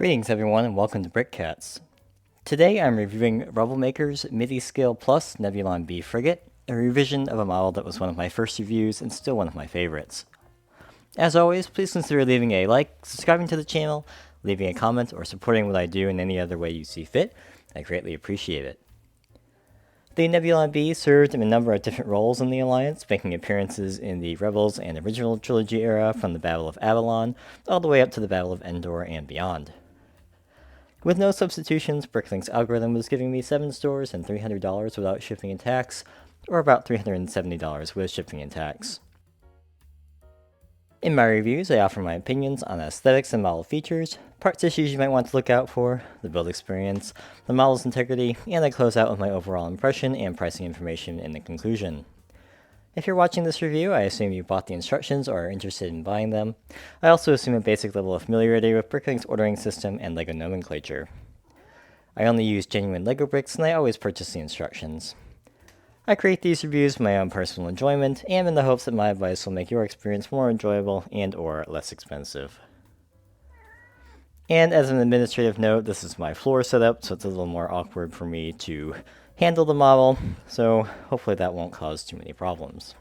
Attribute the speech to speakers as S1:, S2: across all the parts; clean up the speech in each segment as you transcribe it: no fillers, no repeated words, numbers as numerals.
S1: Greetings everyone and welcome to Brickcats. Today I'm reviewing Rubblemaker's MIDI-Scale Plus Nebulon-B frigate, a revision of a model that was one of my first reviews and still one of my favorites. As always, please consider leaving a like, subscribing to the channel, leaving a comment, or supporting what I do in any other way you see fit. I greatly appreciate it. The Nebulon-B served in a number of different roles in the Alliance, making appearances in the Rebels and original trilogy era from the Battle of Avalon, all the way up to the Battle of Endor and beyond. With no substitutions, Bricklink's algorithm was giving me 7 stores and $300 without shipping and tax, or about $370 with shipping and tax. In my reviews, I offer my opinions on aesthetics and model features, parts issues you might want to look out for, the build experience, the model's integrity, and I close out with my overall impression and pricing information in the conclusion. If you're watching this review, I assume you bought the instructions or are interested in buying them. I also assume a basic level of familiarity with Bricklink's ordering system and LEGO nomenclature. I only use genuine LEGO bricks and I always purchase the instructions. I create these reviews for my own personal enjoyment and in the hopes that my advice will make your experience more enjoyable and or less expensive. And as an administrative note, this is my floor setup, so it's a little more awkward for me to handle the model, so hopefully that won't cause too many problems.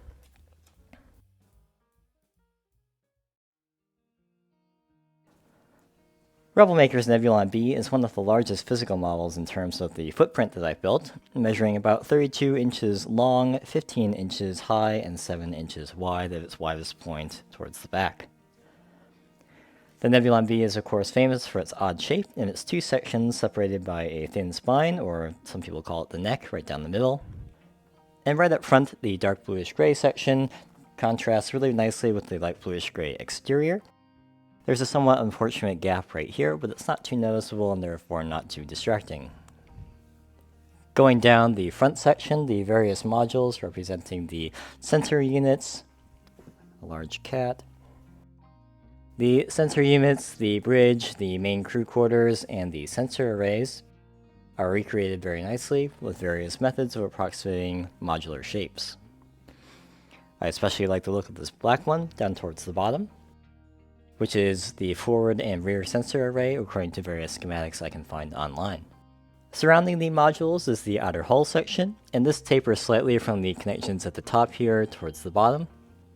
S1: Rubblemaker's Nebulon-B is one of the largest physical models in terms of the footprint that I've built, measuring about 32 inches long, 15 inches high, and 7 inches wide at its widest point towards the back. The Nebulon-B is of course famous for its odd shape and its 2 sections separated by a thin spine, or some people call it the neck, right down the middle. And right up front, the dark bluish gray section contrasts really nicely with the light bluish gray exterior. There's a somewhat unfortunate gap right here, but it's not too noticeable and therefore not too distracting. Going down the front section, the various modules representing the sensor units, a large cat, the sensor units, the bridge, the main crew quarters, and the sensor arrays are recreated very nicely with various methods of approximating modular shapes. I especially like the look of this black one down towards the bottom, which is the forward and rear sensor array according to various schematics I can find online. Surrounding the modules is the outer hull section, and this tapers slightly from the connections at the top here towards the bottom.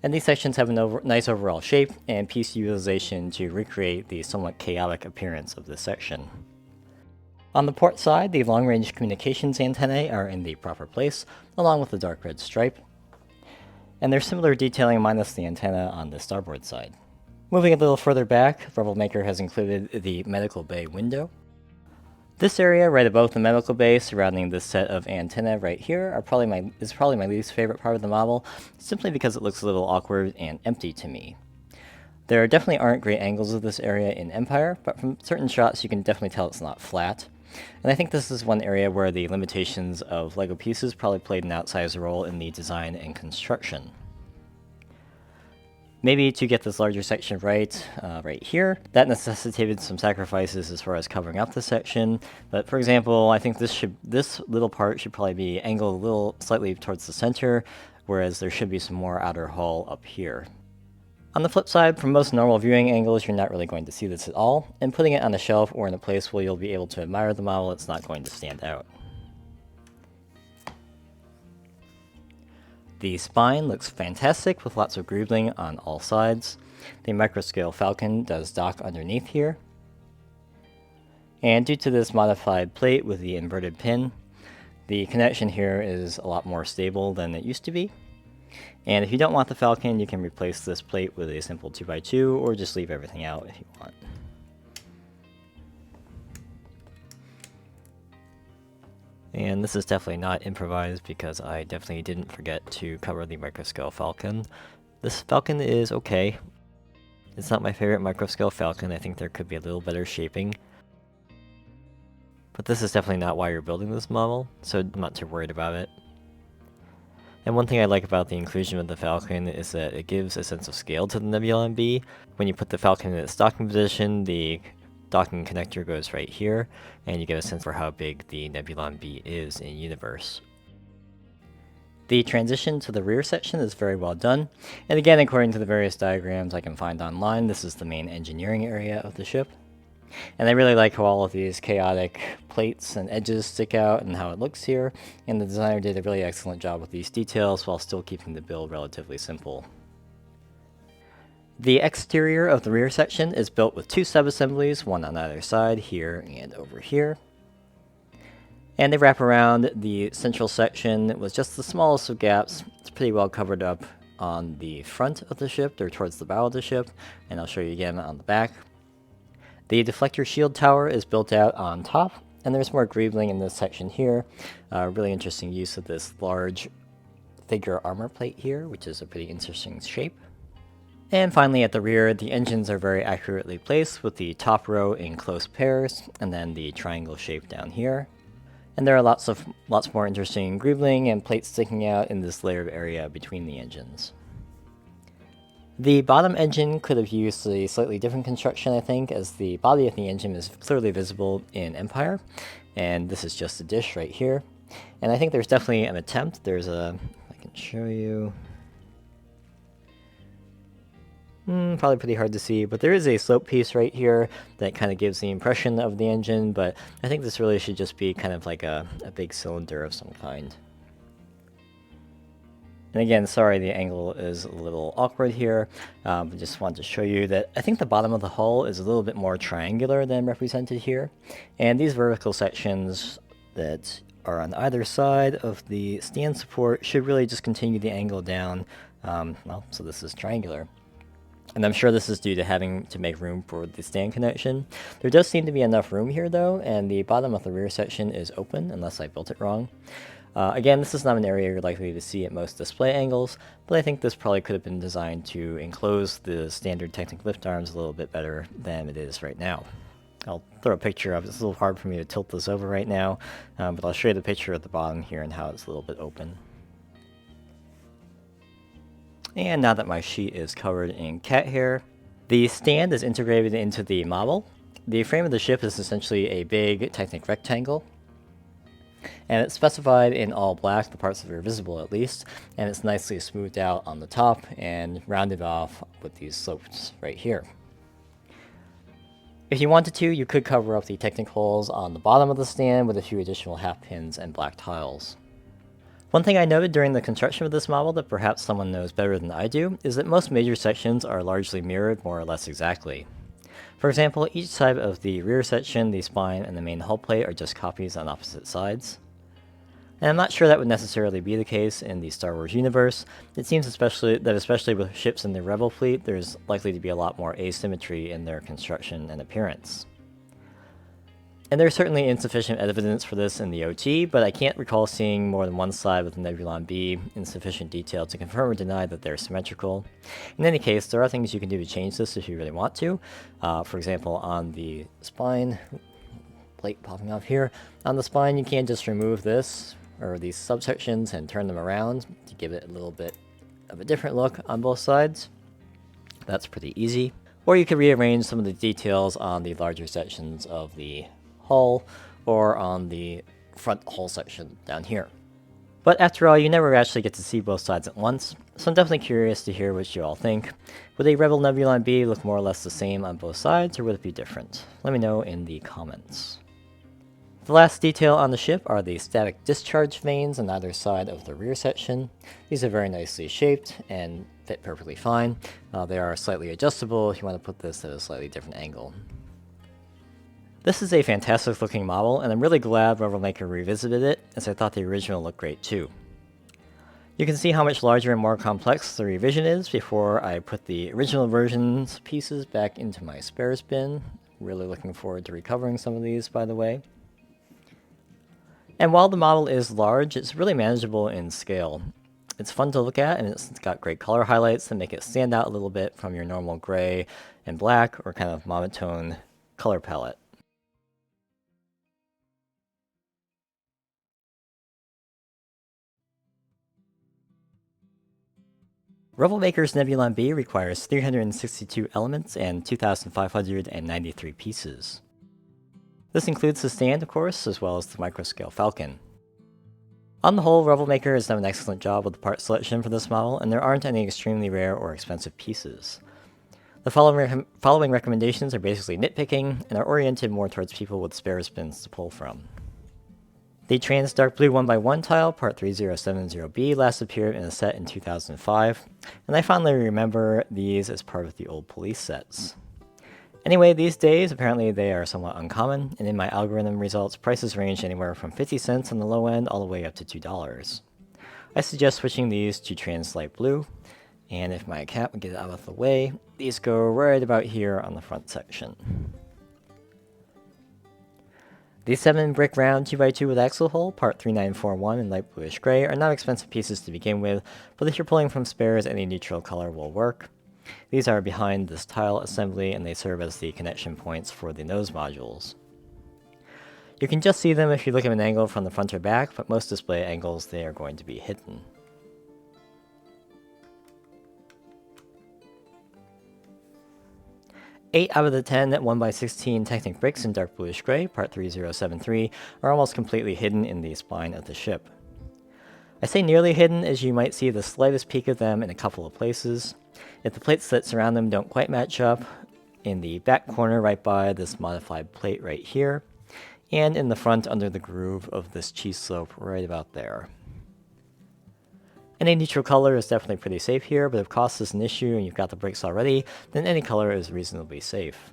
S1: And these sections have a nice overall shape and piece utilization to recreate the somewhat chaotic appearance of this section. On the port side, the long-range communications antennae are in the proper place, along with the dark red stripe. And there's similar detailing minus the antenna on the starboard side. Moving a little further back, Rubblemaker has included the medical bay window. This area right above the medical bay surrounding this set of antennae right here is probably my least favorite part of the model, simply because it looks a little awkward and empty to me. There definitely aren't great angles of this area in Empire, but from certain shots you can definitely tell it's not flat. And I think this is one area where the limitations of LEGO pieces probably played an outsized role in the design and construction. Maybe to get this larger section right here, that necessitated some sacrifices as far as covering up the section. But for example, I think this little part should probably be angled a little slightly towards the center, whereas there should be some more outer hull up here. On the flip side, from most normal viewing angles, you're not really going to see this at all, and putting it on a shelf or in a place where you'll be able to admire the model, it's not going to stand out. The spine looks fantastic with lots of grooving on all sides. The microscale falcon does dock underneath here. And due to this modified plate with the inverted pin, the connection here is a lot more stable than it used to be. And if you don't want the falcon, you can replace this plate with a simple 2x2 or just leave everything out if you want. And this is definitely not improvised because I definitely didn't forget to cover the microscale falcon. This falcon is okay. It's not my favorite microscale falcon. I think there could be a little better shaping. But this is definitely not why you're building this model, so I'm not too worried about it. And one thing I like about the inclusion of the falcon is that it gives a sense of scale to the Nebulon-B. When you put the falcon in its docking position, the docking connector goes right here, and you get a sense for how big the Nebulon-B is in universe. The transition to the rear section is very well done, and again, according to the various diagrams I can find online, this is the main engineering area of the ship. And I really like how all of these chaotic plates and edges stick out and how it looks here, and the designer did a really excellent job with these details while still keeping the build relatively simple. The exterior of the rear section is built with two sub-assemblies, one on either side, here and over here. And they wrap around the central section with just the smallest of gaps. It's pretty well covered up on the front of the ship, or towards the bow of the ship, and I'll show you again on the back. The deflector shield tower is built out on top, and there's more greebling in this section here. Really interesting use of this large figure armor plate here, which is a pretty interesting shape. And finally at the rear, the engines are very accurately placed with the top row in close pairs, and then the triangle shape down here. And there are lots more interesting greebling and plates sticking out in this layered area between the engines. The bottom engine could have used a slightly different construction, I think, as the body of the engine is clearly visible in Empire, and this is just a dish right here. And I think there's definitely an attempt. I can show you. Probably pretty hard to see, but there is a slope piece right here that kind of gives the impression of the engine, but I think this really should just be kind of like a big cylinder of some kind. And again, sorry the angle is a little awkward here, but just wanted to show you that I think the bottom of the hull is a little bit more triangular than represented here, and these vertical sections that are on either side of the stand support should really just continue the angle down. Well, so this is triangular. And I'm sure this is due to having to make room for the stand connection. There does seem to be enough room here though, and the bottom of the rear section is open, unless I built it wrong. Again, this is not an area you're likely to see at most display angles, but I think this probably could have been designed to enclose the standard Technic lift arms a little bit better than it is right now. I'll throw a picture of it. It's a little hard for me to tilt this over right now, but I'll show you the picture at the bottom here and how it's a little bit open. And now that my sheet is covered in cat hair, the stand is integrated into the model. The frame of the ship is essentially a big Technic rectangle, and it's specified in all black, the parts that are visible at least, and it's nicely smoothed out on the top and rounded off with these slopes right here. If you wanted to, you could cover up the Technic holes on the bottom of the stand with a few additional half pins and black tiles. One thing I noted during the construction of this model that perhaps someone knows better than I do is that most major sections are largely mirrored more or less exactly. For example, each side of the rear section, the spine, and the main hull plate are just copies on opposite sides. And I'm not sure that would necessarily be the case in the Star Wars universe. It seems especially with ships in the Rebel fleet, there's likely to be a lot more asymmetry in their construction and appearance. And there's certainly insufficient evidence for this in the OT, but I can't recall seeing more than one side with the Nebulon-B in sufficient detail to confirm or deny that they're symmetrical. In any case, there are things you can do to change this if you really want to. For example, on the spine, plate popping off here, on the spine you can just remove this, or these subsections, and turn them around to give it a little bit of a different look on both sides. That's pretty easy. Or you could rearrange some of the details on the larger sections of the hull or on the front hull section down here. But after all, you never actually get to see both sides at once, so I'm definitely curious to hear what you all think. Would a Rebel Nebulon-B look more or less the same on both sides, or would it be different? Let me know in the comments. The last detail on the ship are the static discharge vanes on either side of the rear section. These are very nicely shaped and fit perfectly fine. They are slightly adjustable if you want to put this at a slightly different angle. This is a fantastic looking model, and I'm really glad Rubblemaker revisited it, as I thought the original looked great too. You can see how much larger and more complex the revision is before I put the original version's pieces back into my spares bin. Really looking forward to recovering some of these, by the way. And while the model is large, it's really manageable in scale. It's fun to look at, and it's got great color highlights that make it stand out a little bit from your normal gray and black or kind of monotone color palette. Rubblemaker's Nebulon-B requires 362 elements and 2,593 pieces. This includes the stand, of course, as well as the microscale Falcon. On the whole, Rubblemaker has done an excellent job with the part selection for this model, and there aren't any extremely rare or expensive pieces. The following recommendations are basically nitpicking and are oriented more towards people with spare spins to pull from. The Trans Dark Blue 1x1 tile, part 3070B, last appeared in a set in 2005, and I fondly remember these as part of the old police sets. Anyway, these days, apparently they are somewhat uncommon, and in my algorithm results, prices range anywhere from 50 cents on the low end all the way up to $2. I suggest switching these to Trans Light Blue, and if my cat would get out of the way, these go right about here on the front section. These 7 brick round 2x2 with axle hole, part 3941 in light bluish gray, are not expensive pieces to begin with, but if you're pulling from spares, any neutral color will work. These are behind this tile assembly, and they serve as the connection points for the nose modules. You can just see them if you look at an angle from the front or back, but most display angles they are going to be hidden. Eight out of the 10 1x16 Technic bricks in dark bluish gray, part 3073, are almost completely hidden in the spine of the ship. I say nearly hidden as you might see the slightest peek of them in a couple of places. If the plates that surround them don't quite match up, in the back corner right by this modified plate right here, and in the front under the groove of this cheese slope right about there. Any neutral color is definitely pretty safe here, but if cost is an issue and you've got the bricks already, then any color is reasonably safe.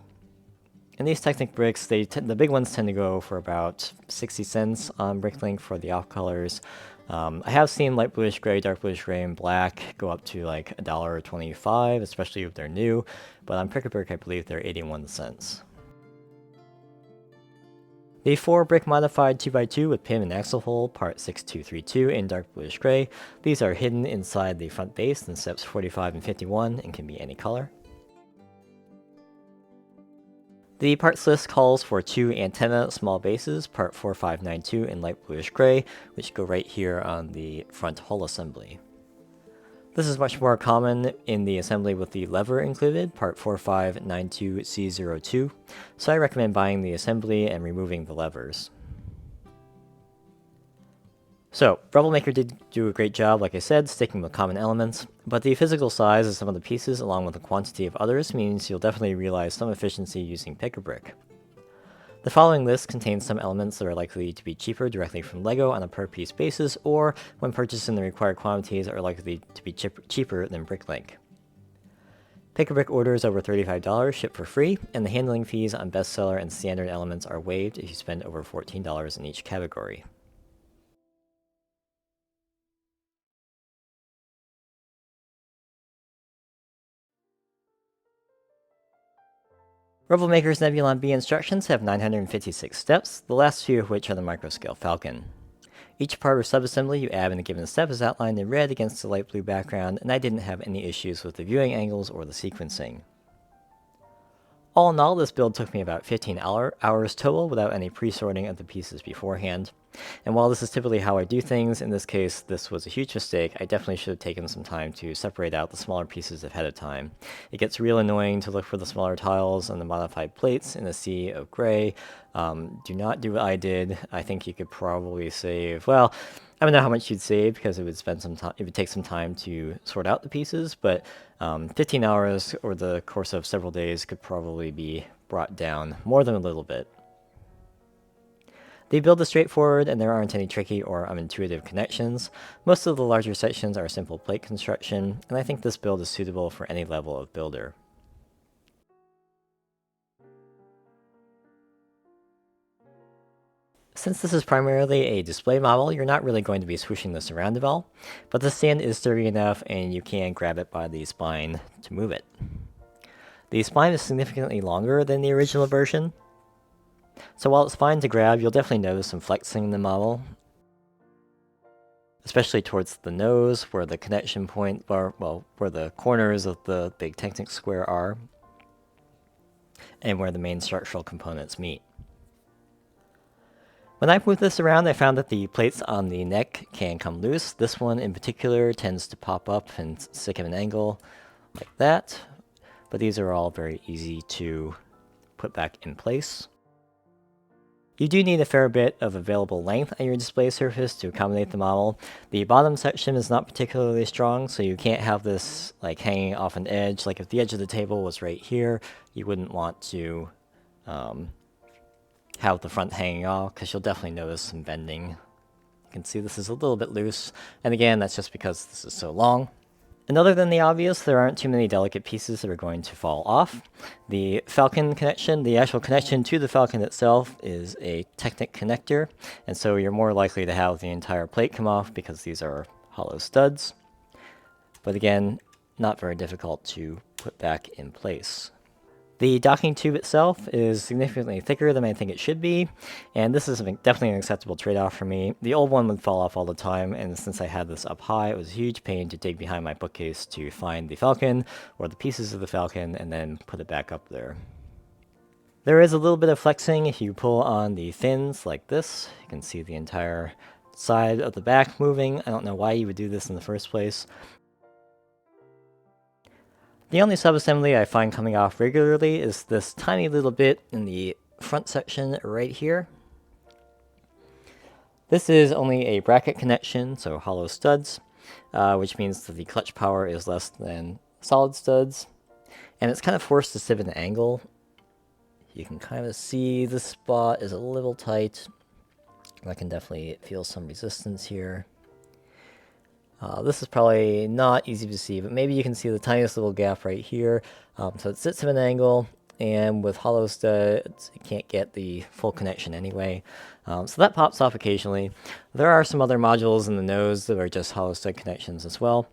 S1: And these Technic bricks, the big ones tend to go for about 60 cents on Bricklink for the off colors. I have seen light bluish gray, dark bluish gray, and black go up to like $1.25, especially if they're new, but on Pick-a-Brick I believe they're 81 cents. The 4 brick modified 2x2 with pin and axle hole, part 6232 in dark bluish gray. These are hidden inside the front base in steps 45 and 51 and can be any color. The parts list calls for 2 antenna small bases, part 4592 in light bluish gray, which go right here on the front hull assembly. This is much more common in the assembly with the lever included, part 4592C02, so I recommend buying the assembly and removing the levers. So, Rubblemaker did do a great job, like I said, sticking with common elements, but the physical size of some of the pieces along with the quantity of others means you'll definitely realize some efficiency using Pick-a-Brick. The following list contains some elements that are likely to be cheaper directly from LEGO on a per-piece basis, or when purchased in the required quantities are likely to be cheaper than Bricklink. Pick-a-Brick orders over $35 ship for free, and the handling fees on bestseller and standard elements are waived if you spend over $14 in each category. Rubblemaker's Nebulon-B instructions have 956 steps, the last few of which are the microscale Falcon. Each part or subassembly you add in a given step is outlined in red against the light blue background, and I didn't have any issues with the viewing angles or the sequencing. All in all, this build took me about 15 hours total without any pre-sorting of the pieces beforehand. And while this is typically how I do things, in this case this was a huge mistake. I definitely should have taken some time to separate out the smaller pieces ahead of time. It gets real annoying to look for the smaller tiles and the modified plates in a sea of gray. Do not do what I did. I think you could probably save, well, I don't know how much you'd save because it would spend some time, it would take some time to sort out the pieces, but 15 hours over the course of several days could probably be brought down more than a little bit. The build is straightforward and there aren't any tricky or unintuitive connections. Most of the larger sections are simple plate construction, and I think this build is suitable for any level of builder. Since this is primarily a display model, you're not really going to be swooshing this around at all, but the stand is sturdy enough and you can grab it by the spine to move it. The spine is significantly longer than the original version, so while it's fine to grab, you'll definitely notice some flexing in the model, especially towards the nose, where the connection point, or, well, where the corners of the big Technic square are, and where the main structural components meet. When I moved this around, I found that the plates on the neck can come loose. This one in particular tends to pop up and stick at an angle like that, but these are all very easy to put back in place. You do need a fair bit of available length on your display surface to accommodate the model. The bottom section is not particularly strong, so you can't have this like hanging off an edge. Like if the edge of the table was right here, you wouldn't want to have the front hanging off, because you'll definitely notice some bending. You can see this is a little bit loose, and again, that's just because this is so long. And other than the obvious, there aren't too many delicate pieces that are going to fall off. The Falcon connection, the actual connection to the Falcon itself, is a Technic connector, and so you're more likely to have the entire plate come off because these are hollow studs. But again, not very difficult to put back in place. The docking tube itself is significantly thicker than I think it should be, and this is definitely an acceptable trade-off for me. The old one would fall off all the time, and since I had this up high, it was a huge pain to dig behind my bookcase to find the Falcon, or the pieces of the Falcon, and then put it back up there. There is a little bit of flexing if you pull on the fins like this. You can see the entire side of the back moving. I don't know why you would do this in the first place. The only subassembly I find coming off regularly is this tiny little bit in the front section right here. This is only a bracket connection, so hollow studs, which means that the clutch power is less than solid studs, and it's kind of forced to sit at an angle. You can kind of see this spot is a little tight. I can definitely feel some resistance here. This is probably not easy to see, but maybe you can see the tiniest little gap right here. So it sits at an angle, and with hollow studs, it can't get the full connection anyway. So that pops off occasionally. There are some other modules in the nose that are just hollow stud connections as well,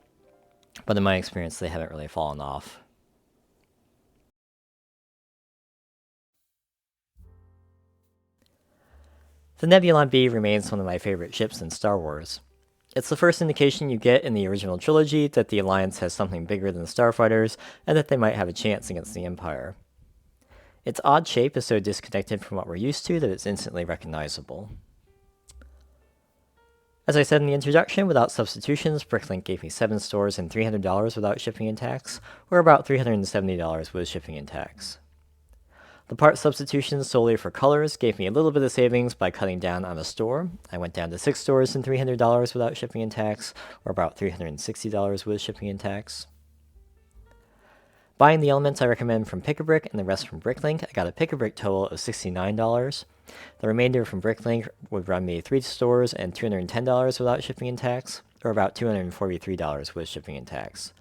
S1: but in my experience, they haven't really fallen off. The Nebulon-B remains one of my favorite ships in Star Wars. It's the first indication you get in the original trilogy that the Alliance has something bigger than the Starfighters, and that they might have a chance against the Empire. Its odd shape is so disconnected from what we're used to that it's instantly recognizable. As I said in the introduction, without substitutions, Bricklink gave me 7 stores and $300 without shipping and tax, or about $370 with shipping and tax. The part substitutions solely for colors gave me a little bit of savings by cutting down on a store. I went down to 6 stores and $300 without shipping and tax, or about $360 with shipping and tax. Buying the elements I recommend from Pick-a-Brick and the rest from Bricklink, I got a Pick-a-Brick total of $69. The remainder from Bricklink would run me 3 stores and $210 without shipping and tax, or about $243 with shipping and tax.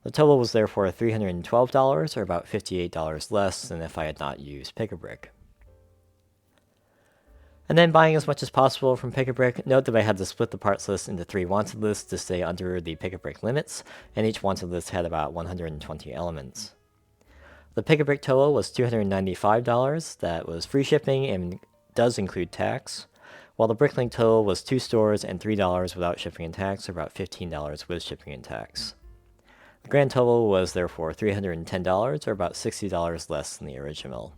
S1: The total was therefore $312, or about $58 less than if I had not used Pick-a-Brick. And then buying as much as possible from Pick-a-Brick, note that I had to split the parts list into 3 wanted lists to stay under the Pick-a-Brick limits, and each wanted list had about 120 elements. The Pick-a-Brick total was $295, that was free shipping and does include tax, while the Bricklink total was 2 stores and $3 without shipping and tax, or about $15 with shipping and tax. The grand total was therefore $310, or about $60 less than the original.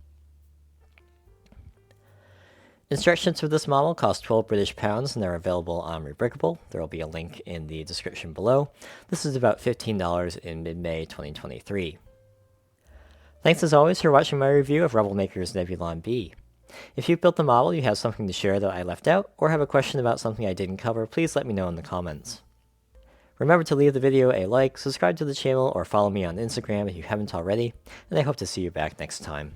S1: Instructions for this model cost 12 British pounds and they're available on Rebrickable. There will be a link in the description below. This is about $15 in mid-May 2023. Thanks as always for watching my review of Rubblemaker's Nebulon-B. If you built the model, you have something to share that I left out, or have a question about something I didn't cover, please let me know in the comments. Remember to leave the video a like, subscribe to the channel, or follow me on Instagram if you haven't already, and I hope to see you back next time.